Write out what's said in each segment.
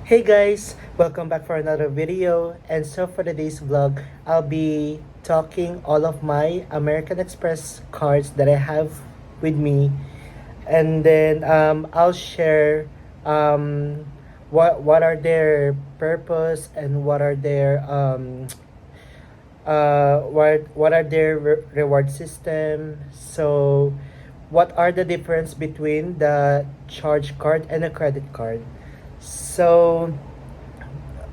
Hey guys, welcome back for another video. And so for today's vlog, I'll be talking all of my American Express cards that I have with me, and then I'll share what are their purpose and what are their reward system. So what are the difference between the charge card and a credit card? So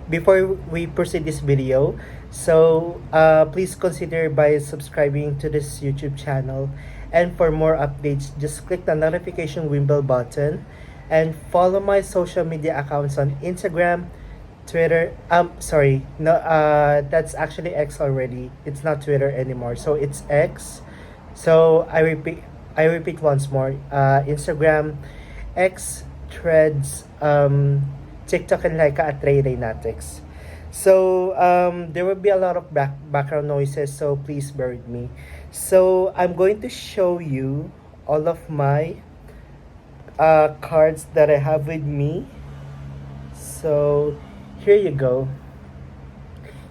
before we proceed this video, please consider by subscribing to this YouTube channel, and for more updates just click the notification bell button and follow my social media accounts on Instagram, Twitter. Sorry, no, that's actually X already. It's not Twitter anymore, so it's X. So I repeat once more. Instagram, X, Threads, TikTok, and Laika at Rey-Rey Tinaco. So there will be a lot of background noises, so please bear with me. So I'm going to show you all of my cards that I have with me. So here you go.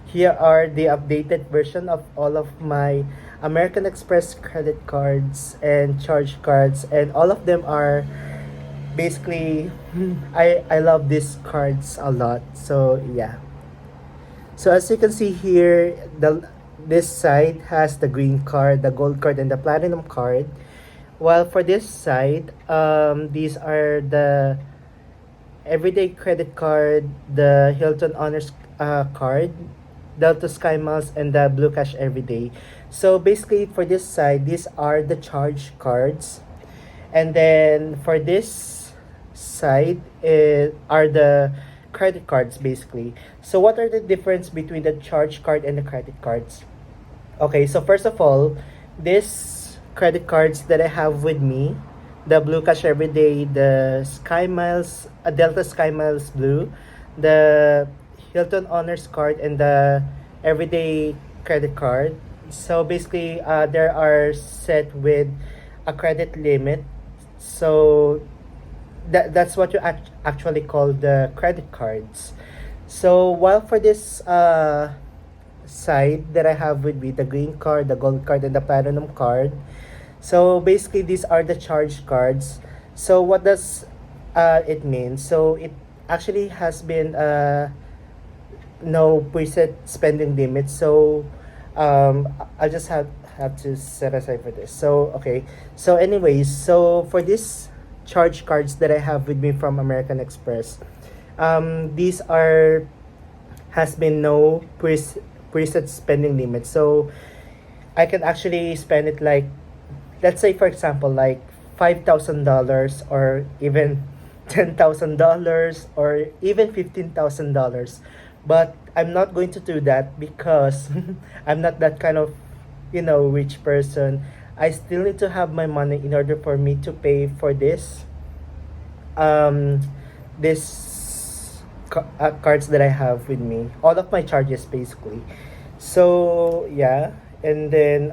Here are the updated version of all of my American Express credit cards and charge cards, and all of them are basically I love these cards a lot. So yeah. So as you can see here, this side has the green card, the gold card, and the platinum card. While for this side, these are the everyday credit card, the Hilton Honors card, Delta SkyMiles, and the Blue Cash Everyday. So basically for this side, these are the charge cards. And then for this side are the credit cards basically. So what are the difference between the charge card and the credit cards? Okay, so first of all, these credit cards that I have with me, the Blue Cash Everyday, the SkyMiles, Delta SkyMiles Blue, the Hilton Honors card, and the Everyday credit card. So basically, they are set with a credit limit. So that's what you actually call the credit cards. So while for this side that I have with me, the green card, the gold card, and the platinum card. So basically, these are the charge cards. So what does it mean? So it actually has been no preset spending limit. So I just have to set aside for this. So okay. So anyways, so for this charge cards that I have with me from American Express, these are has been no preset spending limit. So I can actually spend it like, let's say for example, like $5,000, or even $10,000, or even $15,000. But I'm not going to do that because I'm not that kind of rich person. I still need to have my money in order for me to pay for um cards that I have with me, all of my charges basically. So yeah, and then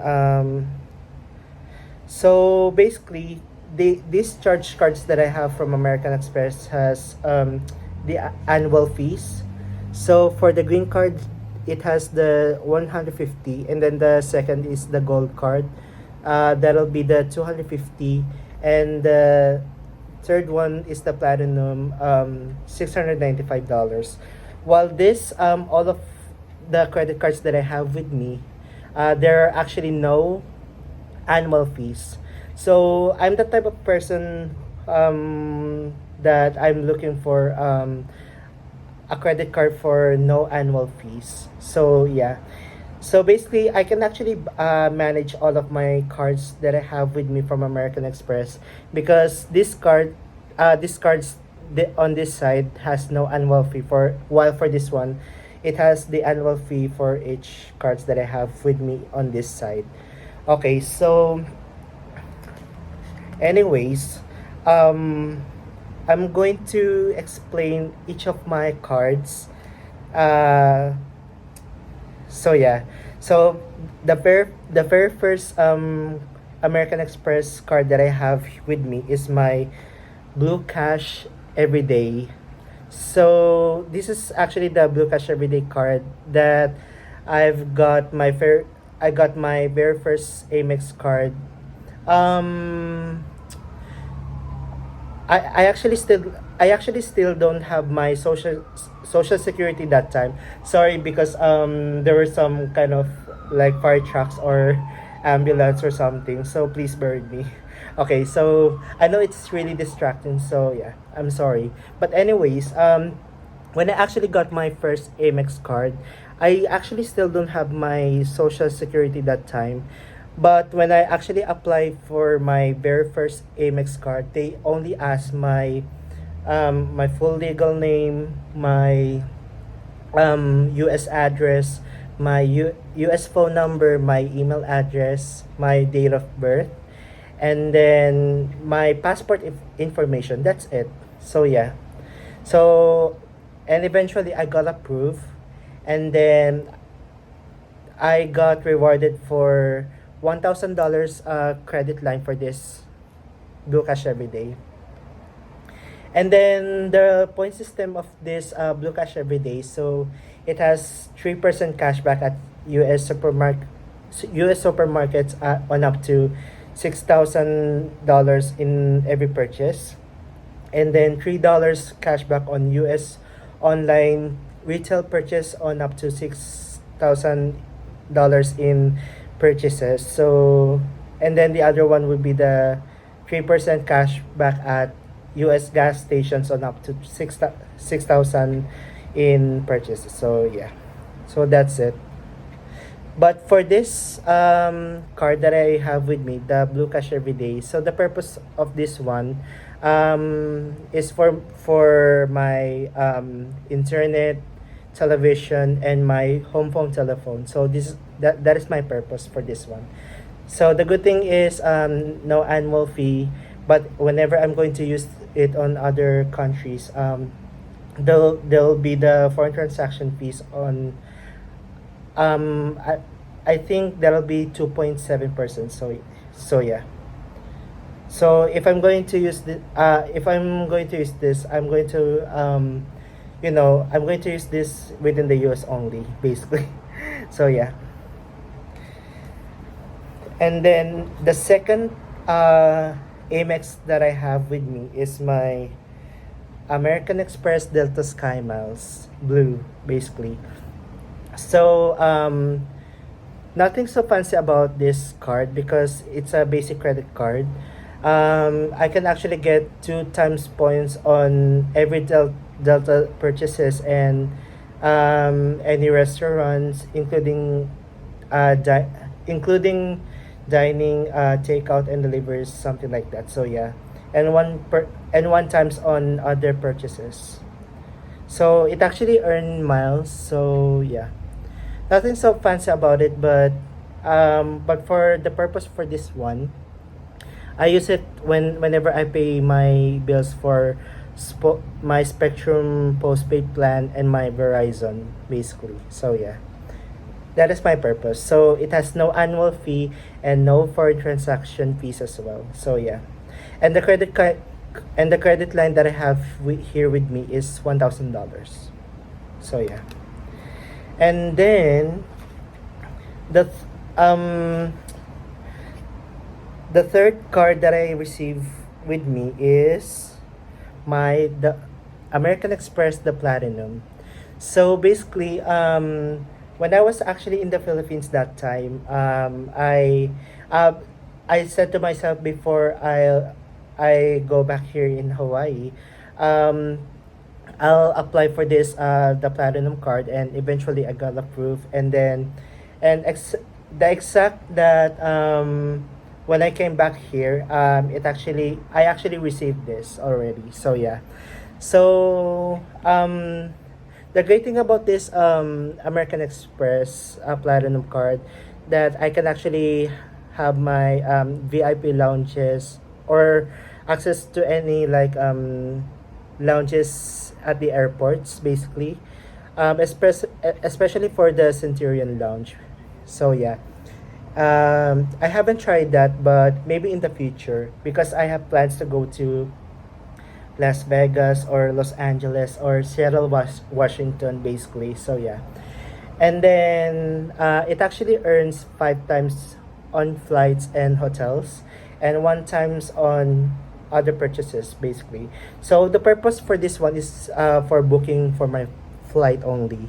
so basically these charge cards that I have from American Express has the annual fees. So for the green card, it has the 150, and then the second is the gold card. That'll be the 250, and the third one is the platinum, $695. While this all of the credit cards that I have with me, there are actually no annual fees. So I'm the type of person that I'm looking for a credit card for no annual fees. So yeah. So basically, I can actually manage all of my cards that I have with me from American Express, because these cards on this side has no annual fee, while for this one, it has the annual fee for each cards that I have with me on this side. Okay, so anyways, I'm going to explain each of my cards. Uh, so yeah, so the very first American Express card that I have with me is my Blue Cash Everyday So this is actually the Blue Cash Everyday card that I've got my fair. I got my very first Amex card. Um, I actually still don't have my social security that time. Sorry, because there were some kind of like fire trucks or ambulance or something. So please bear with me. Okay, so I know it's really distracting. So yeah, I'm sorry. But anyways, when I actually got my first Amex card, I actually still don't have my social security that time. But when I actually applied for my very first Amex card, they only asked my full legal name, my US address, my US phone number, my email address, my date of birth, and then my passport information. That's it. So yeah. So and eventually I got approved, and then I got rewarded for $1,000 credit line for this Blue Cash Everyday. And then the point system of this Blue Cash Everyday, so it has 3% cashback at US supermarket US supermarkets on up to $6,000 in every purchase, and then $3 cashback on US online retail purchase on up to $6,000 in purchases. So, and then the other one would be the 3% cash back at US gas stations on up to 6,000 in purchases. So yeah, so that's it. But for this card that I have with me, the Blue Cash Everyday, so the purpose of this one is for my internet, television, and my home phone telephone. So that is my purpose for this one. So the good thing is no annual fee, but whenever I'm going to use it on other countries, there'll be the foreign transaction fees on I think that'll be 2.7%. So yeah. So if I'm going to use this, I'm going to use this within the US only, basically. So yeah. And then the second Amex that I have with me is my American Express Delta SkyMiles Blue, basically. So nothing so fancy about this card because it's a basic credit card. I can actually get 2 times points on every Delta purchases and any restaurants, including dining, takeout, and deliveries, something like that. So yeah, and 1 times on other purchases. So it actually earned miles. So yeah, nothing so fancy about it, but for the purpose for this one, I use it whenever I pay my bills for my Spectrum postpaid plan and my Verizon, basically. So yeah, that is my purpose. So it has no annual fee and no foreign transaction fees as well. So yeah, and the credit line that I have here with me is $1,000. So yeah, and then the th- um the third card that I receive with me is the American Express, the Platinum. So basically, when I was actually in the Philippines that time, uh, I said to myself before I go back here in Hawaii, um, I'll apply for this the Platinum card, and eventually I got approved, and then the exact that when I came back here, I actually received this already. So yeah. So the great thing about this American Express Platinum card, that I can actually have my VIP lounges or access to any like lounges at the airports, basically, especially for the Centurion Lounge. So yeah, I haven't tried that, but maybe in the future, because I have plans to go to Las Vegas or Los Angeles or Seattle, Washington, basically. So yeah. And then it actually earns 5 times on flights and hotels, and 1 times on other purchases, basically. So the purpose for this one is for booking for my flight only.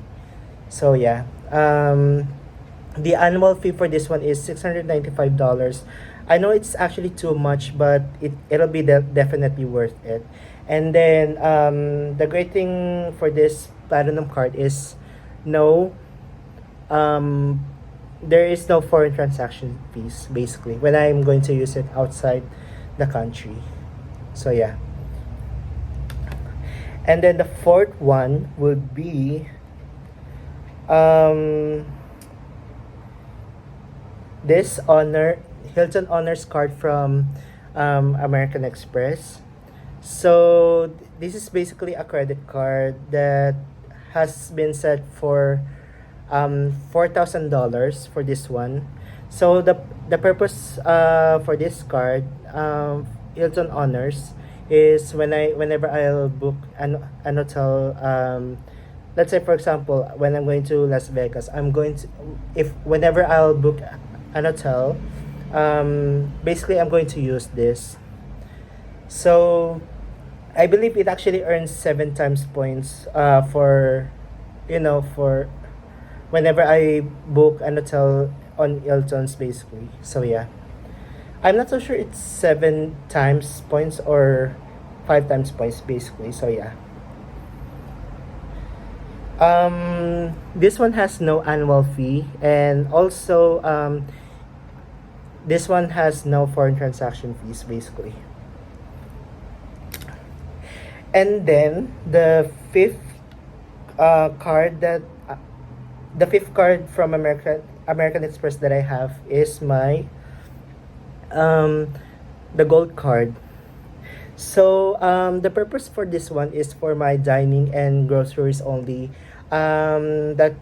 So yeah. The annual fee for this one is $695. I know it's actually too much, but it'll be definitely worth it. And then the great thing for this platinum card is no um, there is no foreign transaction fees, basically, when I'm going to use it outside the country. So yeah. And then the fourth one would be um, this Hilton Honors card from American Express. So this is basically a credit card that has been set for $4,000 for this one. So the purpose for this card, Hilton Honors, is whenever I'll book an hotel, let's say for example when I'm going to Las Vegas, I'm going to if whenever I'll book an hotel, basically I'm going to use this. So I believe it actually earns 7 times points for whenever I book an hotel on Hilton's, basically. So yeah. I'm not so sure it's 7 times points or 5 times points, basically. So yeah. This one has no annual fee, and also this one has no foreign transaction fees, basically. And then card that the fifth card from American Express that I have is my um the gold card. So the purpose for this one is for my dining and groceries only. That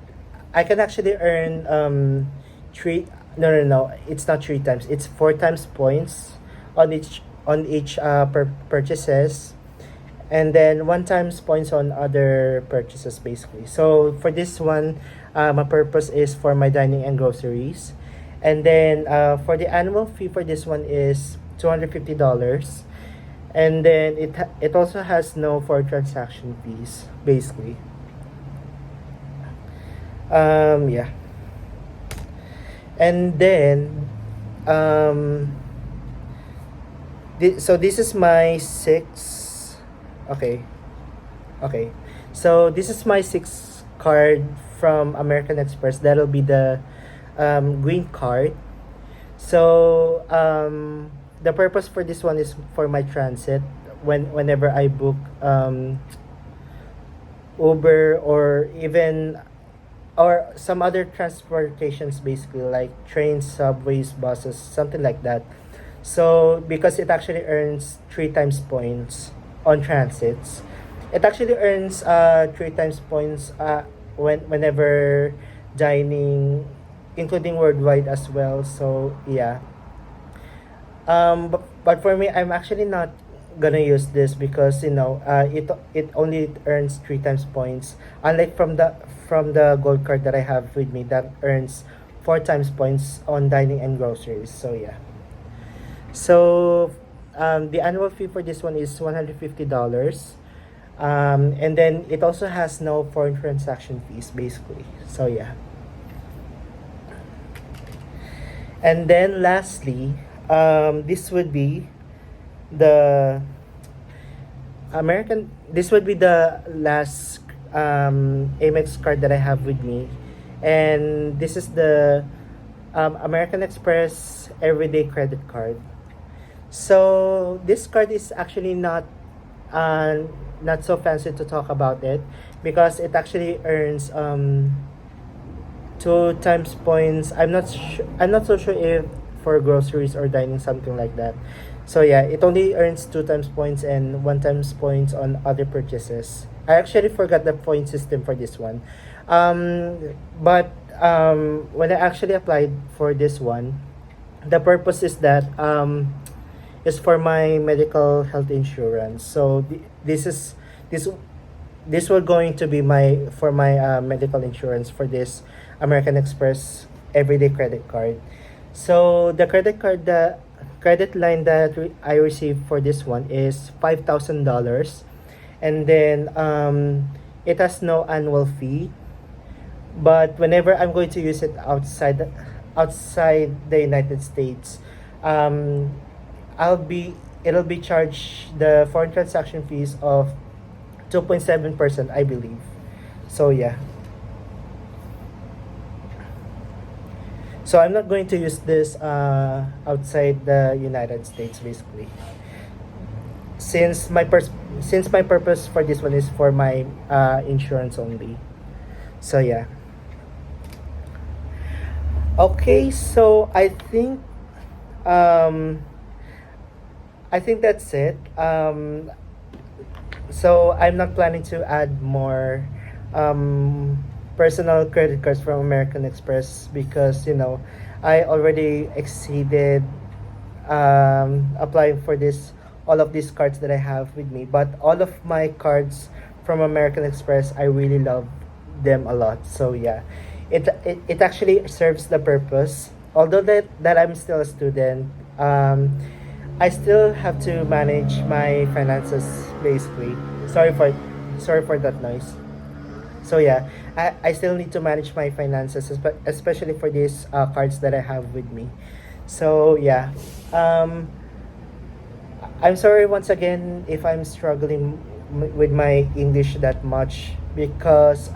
I can actually earn three no no no it's not 3 times, it's 4 times points on each purchases, and then 1 times points on other purchases, basically. So for this one, my purpose is for my dining and groceries. And then for the annual fee for this one is $250. And then it also has no for transaction fees, basically. Yeah. And then so this is my six. Okay. Okay. So this is my sixth card from American Express. That'll be the green card. So the purpose for this one is for my transit. Whenever I book Uber or some other transportations, basically like trains, subways, buses, something like that. So because it actually earns 3 times points on transits, it actually earns 3 times points whenever dining, including worldwide as well. So yeah. But for me, I'm actually not gonna use this because it only earns 3 times points, unlike from the gold card that I have with me that earns 4 times points on dining and groceries. So yeah. So the annual fee for this one is $150. And then it also has no foreign transaction fees, basically. So yeah. And then lastly, this would be the this would be the last AmEx card that I have with me. And this is the American Express Everyday Credit Card. So this card is actually uh, not so fancy to talk about it because it actually earns 2 times points. I'm not so sure if for groceries or dining, something like that. So yeah, it only earns 2 times points and 1 times points on other purchases. I actually forgot the point system for this one. But when I actually applied for this one, the purpose is that is for my medical health insurance. So this this will going to be my for my medical insurance for this American Express everyday credit card. So the credit line that I received for this one is $5,000, and then it has no annual fee. But whenever I'm going to use it outside the United States, um, it'll be charged the foreign transaction fees of 2.7%, I believe. So yeah. So I'm not going to use this outside the United States, basically. Since since my purpose for this one is for my insurance only. So yeah. Okay, so um I think that's it. So I'm not planning to add more personal credit cards from American Express because I already exceeded applying for this all of these cards that I have with me. But all of my cards from American Express, I really love them a lot. So yeah, it actually serves the purpose. Although that I'm still a student, I still have to manage my finances basically. Sorry for that noise. So yeah, I still need to manage my finances, especially for these cards that I have with me. So yeah, I'm sorry once again if I'm struggling with my English that much because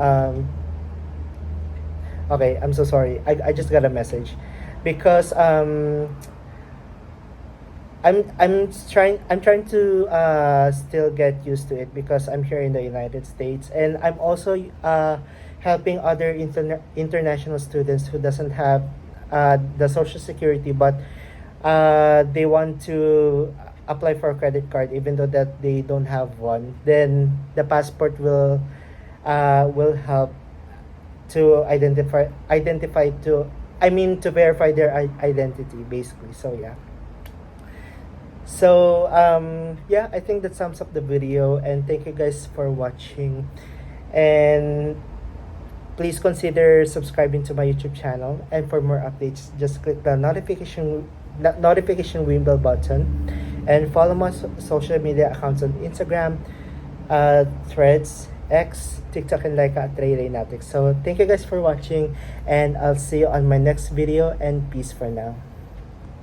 okay, I'm so sorry. I just got a message because I'm trying to still get used to it because I'm here in the United States, and I'm also helping other international students who doesn't have the social security, but they want to apply for a credit card even though that they don't have one. Then the passport will help to identify to I mean to verify their identity basically. So yeah. So yeah, I think that sums up the video, and thank you guys for watching, and please consider subscribing to my YouTube channel, and for more updates just click the notification ring bell button, and follow my social media accounts on Instagram, Threads, X, TikTok, and like at Rey-Rey Tinaco. So thank you guys for watching, and I'll see you on my next video, and peace for now.